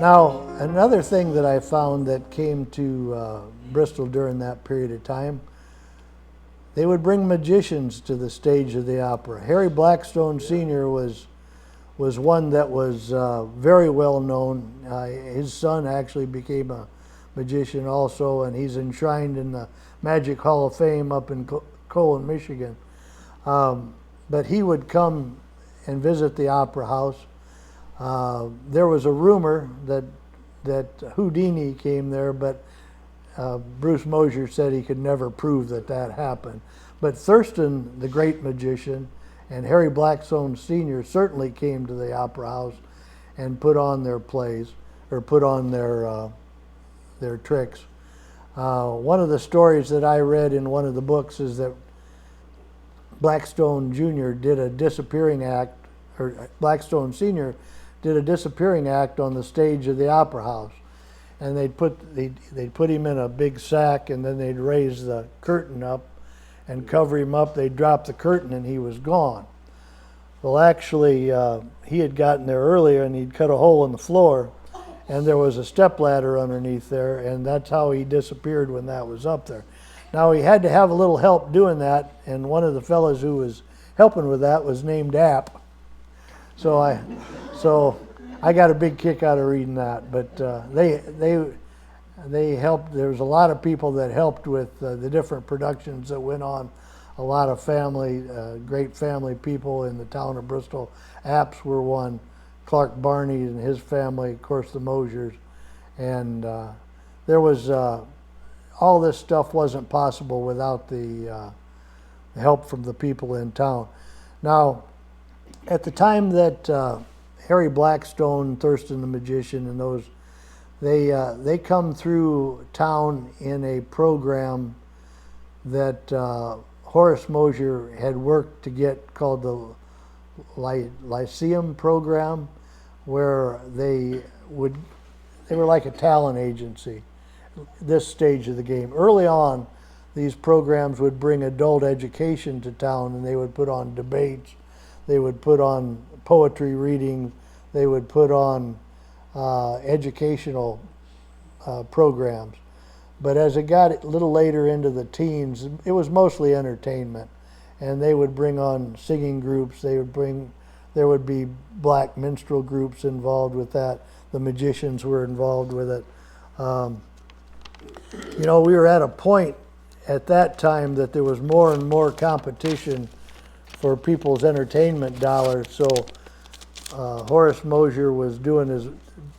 Now, another thing that I found that came to Bristol during that period of time, they would bring magicians to the stage of the opera. Harry Blackstone Sr. was one that was very well known. His son actually became a magician also, and he's enshrined in the Magic Hall of Fame up in Colon, Michigan. But he would come and visit the Opera House. There was a rumor that Houdini came there, but Bruce Mosier said he could never prove that that happened. But Thurston, the great magician, and Harry Blackstone Sr. certainly came to the Opera House and put on their plays, or put on their tricks. One of the stories that I read in one of the books is that Blackstone Jr. did a disappearing act, or Blackstone Sr. did a disappearing act on the stage of the Opera House. And they'd put him in a big sack, and then they'd raise the curtain up and cover him up. They'd drop the curtain and he was gone. Well, actually, he had gotten there earlier and he'd cut a hole in the floor, and there was a stepladder underneath there, and that's how he disappeared when that was up there. Now, he had to have a little help doing that, and one of the fellows who was helping with that was named App. So I got a big kick out of reading that. But they helped. There was a lot of people that helped with the different productions that went on. A lot of family, great family people in the town of Bristol. Apps were one. Clark Barney and his family, of course, the Mosiers, and there was all this stuff wasn't possible without the help from the people in town. Now, at the time that Harry Blackstone, Thurston the Magician, and those, they come through town in a program that Horace Mosier had worked to get, called the Lyceum program, where they were like a talent agency. This stage of the game. Early on, these programs would bring adult education to town, and they would put on debates, they would put on poetry reading, they would put on educational programs. But as it got a little later into the teens, it was mostly entertainment, and they would bring on singing groups. There would be black minstrel groups involved with that. The magicians were involved with it. You know, we were at a point at that time that there was more and more competition for people's entertainment dollars. So Horace Mosier was doing his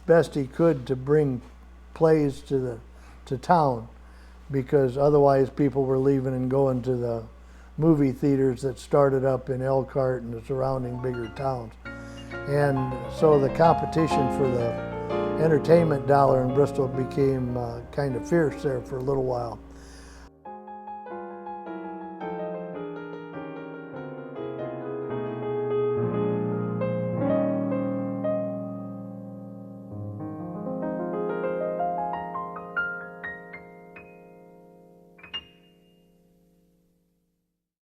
best he could to bring plays to town, because otherwise people were leaving and going to the movie theaters that started up in Elkhart and the surrounding bigger towns. And so the competition for the entertainment dollar in Bristol became kind of fierce there for a little while.